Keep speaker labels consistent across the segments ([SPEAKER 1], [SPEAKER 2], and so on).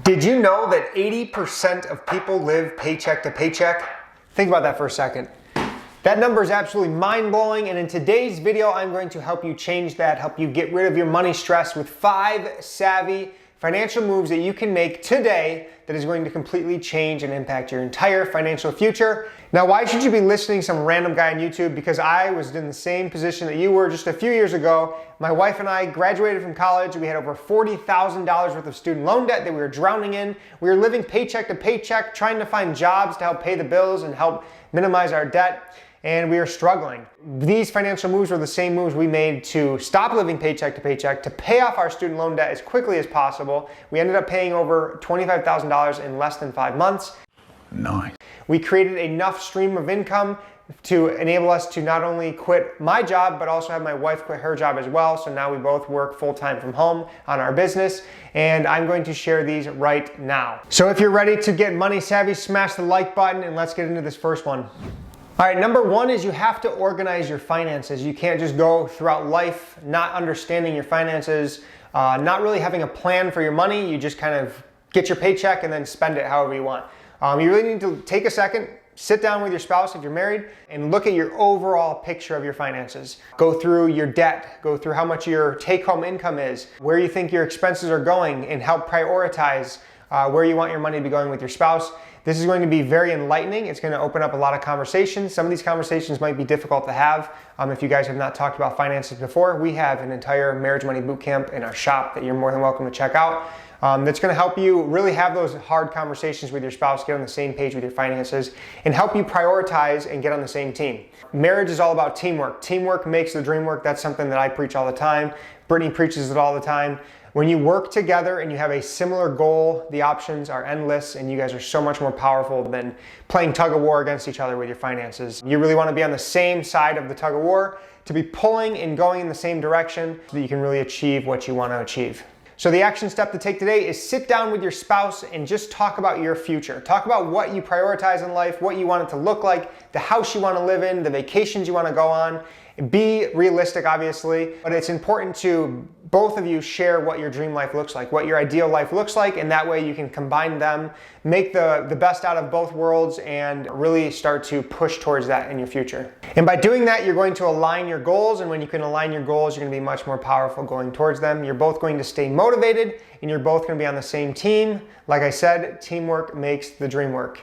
[SPEAKER 1] Did you know that 80% of people live paycheck to paycheck? Think about that for a second. That number is absolutely mind-blowing, and in today's video, I'm going to help you change that, help you get rid of your money stress with 5 savvy financial moves that you can make today that is going to completely change and impact your entire financial future. Now, why should you be listening to some random guy on YouTube? Because I was in the same position that you were just a few years ago. My wife and I graduated from college. We had over $40,000 worth of student loan debt that we were drowning in. We were living paycheck to paycheck, trying to find jobs to help pay the bills and help minimize our debt. And we are struggling. These financial moves were the same moves we made to stop living paycheck to paycheck, to pay off our student loan debt as quickly as possible. We ended up paying over $25,000 in less than 5 months.
[SPEAKER 2] Nice.
[SPEAKER 1] We created enough stream of income to enable us to not only quit my job, but also have my wife quit her job as well. So now we both work full-time from home on our business, and I'm going to share these right now. So if you're ready to get money savvy, smash the like button and let's get into this first one. All right, number one is you have to organize your finances. You can't just go throughout life not understanding your finances, not really having a plan for your money. You just kind of get your paycheck and then spend it however you want. You really need to take a second, sit down with your spouse if you're married, and look at your overall picture of your finances. Go through your debt, go through how much your take-home income is, where you think your expenses are going, and help prioritize where you want your money to be going with your spouse. This is going to be very enlightening. It's going to open up a lot of conversations. Some of these conversations might be difficult to have. If you guys have not talked about finances before, we have an entire marriage money bootcamp in our shop that you're more than welcome to check out. That's going to help you really have those hard conversations with your spouse, get on the same page with your finances, and help you prioritize and get on the same team. Marriage is all about teamwork. Teamwork makes the dream work. That's something that I preach all the time. Brittany preaches it all the time. When you work together and you have a similar goal, the options are endless, and you guys are so much more powerful than playing tug of war against each other with your finances. You really want to be on the same side of the tug of war, to be pulling and going in the same direction so that you can really achieve what you want to achieve. So the action step to take today is sit down with your spouse and just talk about your future. Talk about what you prioritize in life, what you want it to look like, the house you want to live in, the vacations you want to go on. Be realistic, obviously, but it's important to both of you share what your dream life looks like, what your ideal life looks like, and that way you can combine them, make the best out of both worlds, and really start to push towards that in your future. And by doing that, you're going to align your goals, and when you can align your goals, you're going to be much more powerful going towards them. You're both going to stay motivated, and you're both going to be on the same team. Like I said, teamwork makes the dream work.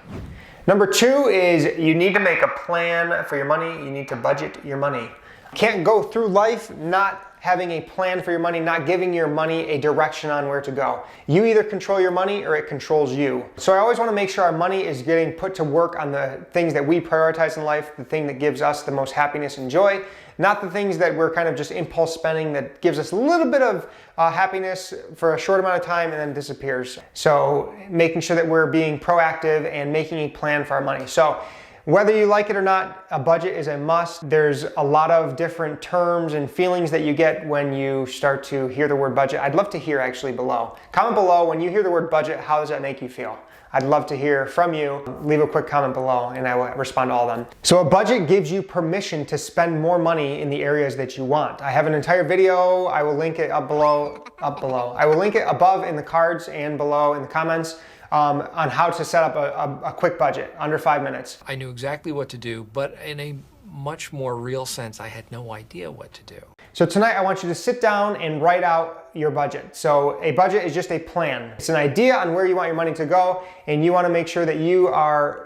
[SPEAKER 1] Number two is you need to make a plan for your money. You need to budget your money. You can't go through life not having a plan for your money, not giving your money a direction on where to go. You either control your money or it controls you. So I always want to make sure our money is getting put to work on the things that we prioritize in life, the thing that gives us the most happiness and joy, not the things that we're kind of just impulse spending that gives us a little bit of happiness for a short amount of time and then disappears. So making sure that we're being proactive and making a plan for our money. So whether you like it or not, a budget is a must. There's a lot of different terms and feelings that you get when you start to hear the word budget. I'd love to hear actually below. Comment below when you hear the word budget, how does that make you feel? I'd love to hear from you. Leave a quick comment below and I will respond to all of them. So a budget gives you permission to spend more money in the areas that you want. I have an entire video. I will link it up below. I will link it above in the cards and below in the comments. On how to set up a quick budget, under 5 minutes.
[SPEAKER 3] I knew exactly what to do, but in a much more real sense, I had no idea what to do.
[SPEAKER 1] So tonight I want you to sit down and write out your budget. So a budget is just a plan. It's an idea on where you want your money to go, and you want to make sure that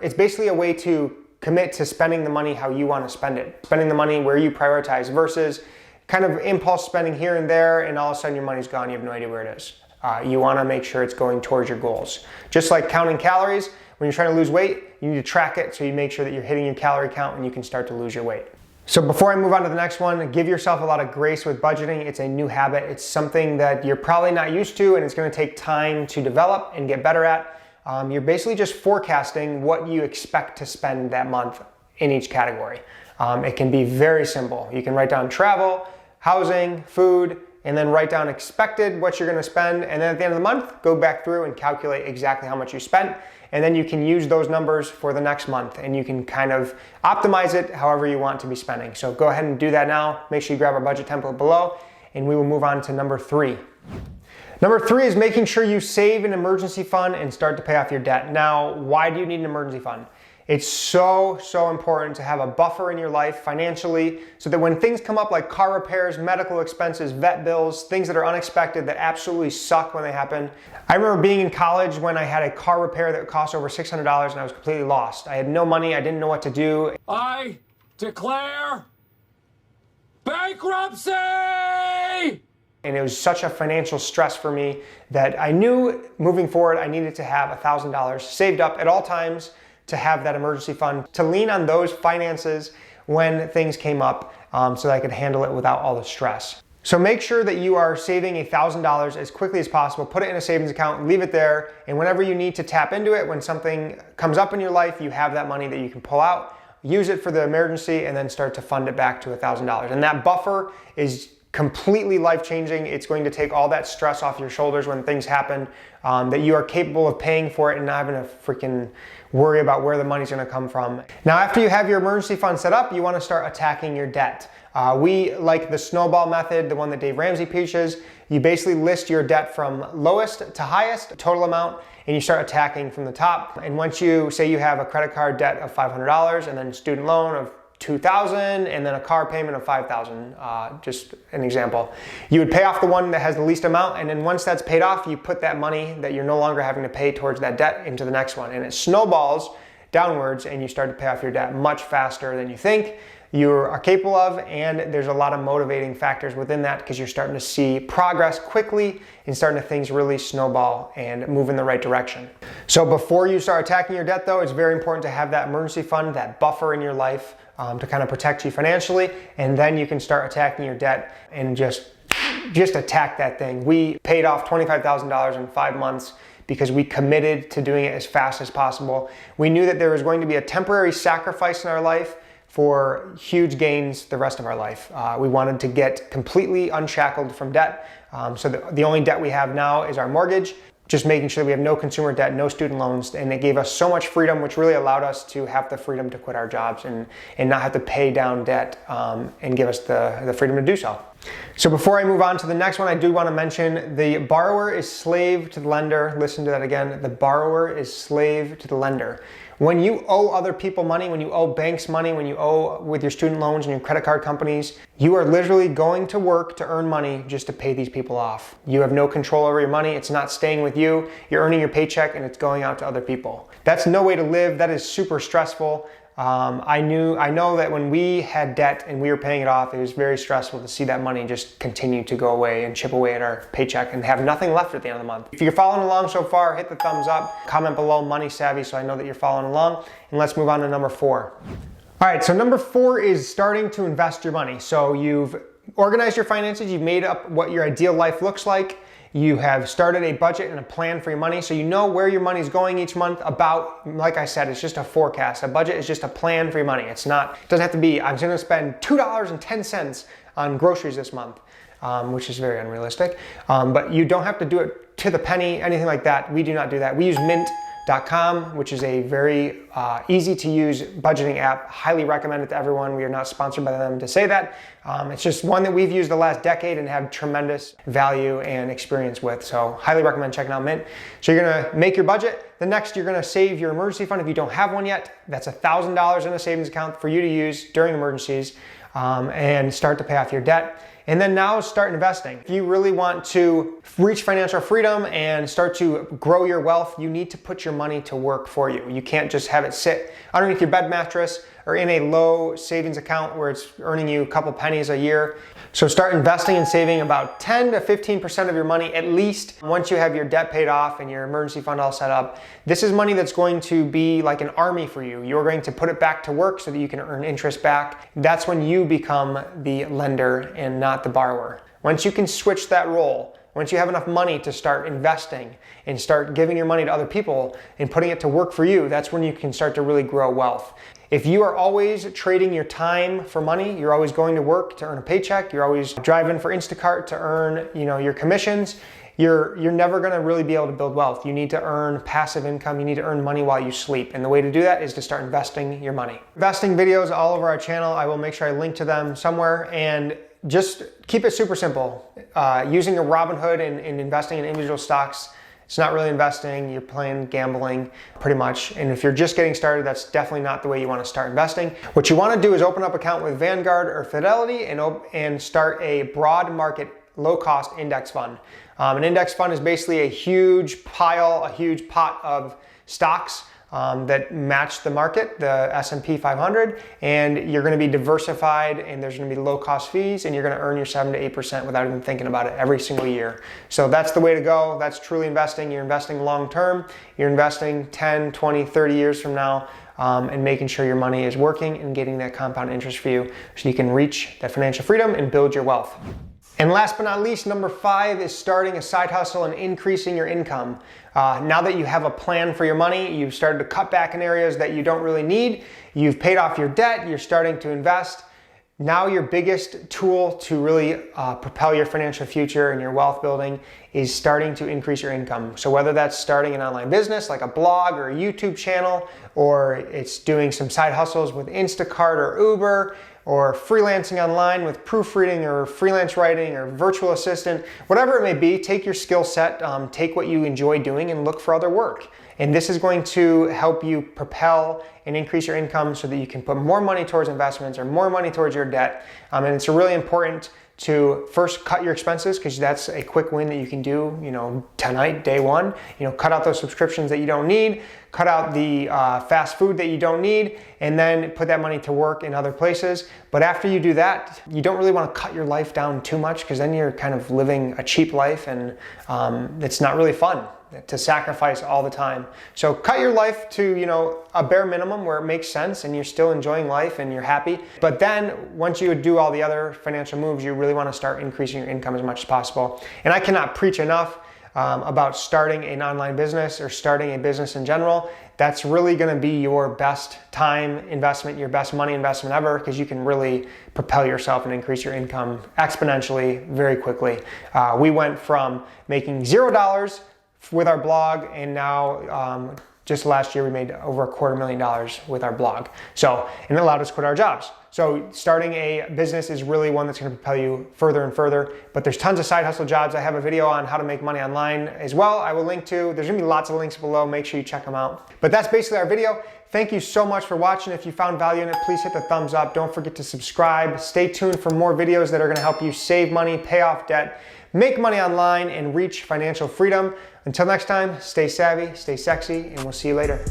[SPEAKER 1] it's basically a way to commit to spending the money how you want to spend it. Spending the money where you prioritize versus kind of impulse spending here and there, and all of a sudden your money's gone, you have no idea where it is. You want to make sure it's going towards your goals. Just like counting calories, when you're trying to lose weight, you need to track it so you make sure that you're hitting your calorie count and you can start to lose your weight. So before I move on to the next one, give yourself a lot of grace with budgeting. It's a new habit. It's something that you're probably not used to, and it's going to take time to develop and get better at. You're basically just forecasting what you expect to spend that month in each category. It can be very simple. You can write down travel, housing, food, and then write down expected what you're going to spend, and then at the end of the month go back through and calculate exactly how much you spent, and then you can use those numbers for the next month and you can kind of optimize it however you want to be spending. So go ahead and do that now. Make sure you grab our budget template below, and we will move on to number 3. Number 3 is making sure you save an emergency fund and start to pay off your debt. Now, why do you need an emergency fund? It's so important to have a buffer in your life financially so that when things come up like car repairs, medical expenses, vet bills, things that are unexpected that absolutely suck when they happen. I remember being in college when I had a car repair that cost over $600 and I was completely lost. I had no money, I didn't know what to do.
[SPEAKER 2] I declare bankruptcy!
[SPEAKER 1] And it was such a financial stress for me that I knew moving forward I needed to have $1,000 saved up at all times to have that emergency fund, to lean on those finances when things came up so that I could handle it without all the stress. So make sure that you are saving $1,000 as quickly as possible, put it in a savings account, leave it there, and whenever you need to tap into it, when something comes up in your life, you have that money that you can pull out, use it for the emergency, and then start to fund it back to $1,000. And that buffer is completely life-changing. It's going to take all that stress off your shoulders when things happen, that you are capable of paying for it and not having to freaking worry about where the money's going to come from. Now, after you have your emergency fund set up, you want to start attacking your debt. We like the snowball method, the one that Dave Ramsey preaches. You basically list your debt from lowest to highest, total amount, and you start attacking from the top. And once you say you have a credit card debt of $500 and then student loan of $2,000 and then a car payment of $5,000, just an example. You would pay off the one that has the least amount, and then once that's paid off, you put that money that you're no longer having to pay towards that debt into the next one. And it snowballs downwards and you start to pay off your debt much faster than you think you are capable of, and there's a lot of motivating factors within that because you're starting to see progress quickly and starting to things really snowball and move in the right direction. So before you start attacking your debt though, it's very important to have that emergency fund, that buffer in your life to kind of protect you financially, and then you can start attacking your debt and just attack that thing. We paid off $25,000 in 5 months because we committed to doing it as fast as possible. We knew that there was going to be a temporary sacrifice in our life for huge gains the rest of our life. We wanted to get completely unshackled from debt. So the only debt we have now is our mortgage, just making sure that we have no consumer debt, no student loans, and it gave us so much freedom, which really allowed us to have the freedom to quit our jobs and not have to pay down debt and give us the freedom to do so. So before I move on to the next one, I do want to mention the borrower is slave to the lender. Listen to that again. The borrower is slave to the lender. When you owe other people money, when you owe banks money, when you owe with your student loans and your credit card companies, you are literally going to work to earn money just to pay these people off. You have no control over your money. It's not staying with you. You're earning your paycheck and it's going out to other people. That's no way to live. That is super stressful. I know that when we had debt and we were paying it off, it was very stressful to see that money just continue to go away and chip away at our paycheck and have nothing left at the end of the month. If you're following along so far, hit the thumbs up, comment below Money Savvy so I know that you're following along, and let's move on to number 4. All right, so number 4 is starting to invest your money. So you've organized your finances, you've made up what your ideal life looks like. You have started a budget and a plan for your money, so you know where your money is going each month. About, like I said, it's just a forecast. A budget is just a plan for your money. It doesn't have to be, I'm going to spend $2.10 on groceries this month, which is very unrealistic. But you don't have to do it to the penny, anything like that. We do not do that. We use Mint.com, which is a very easy to use budgeting app. Highly recommend it to everyone. We are not sponsored by them to say that. It's just one that we've used the last decade and have tremendous value and experience with. So highly recommend checking out Mint. So you're gonna make your budget. The next, you're gonna save your emergency fund if you don't have one yet. That's $1,000 in a savings account for you to use during emergencies and start to pay off your debt. And then now start investing. If you really want to reach financial freedom and start to grow your wealth, you need to put your money to work for you. You can't just have it sit underneath your bed mattress or in a low savings account where it's earning you a couple pennies a year. So start investing and saving about 10 to 15% of your money at least once you have your debt paid off and your emergency fund all set up. This is money that's going to be like an army for you. You're going to put it back to work so that you can earn interest back. That's when you become the lender and not the borrower. Once you can switch that role, once you have enough money to start investing and start giving your money to other people and putting it to work for you, that's when you can start to really grow wealth. If you are always trading your time for money, you're always going to work to earn a paycheck, you're always driving for Instacart to earn, your commissions, you're never going to really be able to build wealth. You need to earn passive income. You need to earn money while you sleep. And the way to do that is to start investing your money. Investing videos all over our channel. I will make sure I link to them somewhere. And just keep it super simple. Using a Robinhood and investing in individual stocks, it's not really investing, you're playing gambling pretty much. And if you're just getting started, that's definitely not the way you want to start investing. What you want to do is open up an account with Vanguard or Fidelity and start a broad market, low cost index fund. An index fund is basically a huge pot of stocks that match the market, the S&P 500, and you're going to be diversified, and there's going to be low cost fees, and you're going to earn your 7 to 8% without even thinking about it every single year. So that's the way to go. That's truly investing. You're investing long term. You're investing 10, 20, 30 years from now, and making sure your money is working and getting that compound interest for you so you can reach that financial freedom and build your wealth. And last but not least, number 5 is starting a side hustle and increasing your income. Now that you have a plan for your money, you've started to cut back in areas that you don't really need, you've paid off your debt, you're starting to invest. Now your biggest tool to really propel your financial future and your wealth building is starting to increase your income. So whether that's starting an online business like a blog or a YouTube channel, or it's doing some side hustles with Instacart or Uber, or freelancing online with proofreading or freelance writing or virtual assistant, whatever it may be, take your skill set, take what you enjoy doing and look for other work. And this is going to help you propel and increase your income so that you can put more money towards investments or more money towards your debt. And it's really important to first cut your expenses, because that's a quick win that you can do, tonight, day one. Cut out those subscriptions that you don't need, cut out the fast food that you don't need, and then put that money to work in other places. But after you do that, you don't really want to cut your life down too much, because then you're kind of living a cheap life, and it's not really fun to sacrifice all the time. So cut your life to, a bare minimum where it makes sense and you're still enjoying life and you're happy. But then once you do all the other financial moves, you really want to start increasing your income as much as possible. And I cannot preach enough about starting an online business or starting a business in general. That's really going to be your best time investment, your best money investment ever, because you can really propel yourself and increase your income exponentially very quickly. We went from making $0 with our blog, and now just last year we made over $250,000 with our blog. And it allowed us to quit our jobs. So starting a business is really one that's going to propel you further and further. But there's tons of side hustle jobs. I have a video on how to make money online as well. I will link to. There's going to be lots of links below. Make sure you check them out. But that's basically our video. Thank you so much for watching. If you found value in it, please hit the thumbs up. Don't forget to subscribe. Stay tuned for more videos that are going to help you save money, pay off debt, make money online, and reach financial freedom. Until next time, stay savvy, stay sexy, and we'll see you later.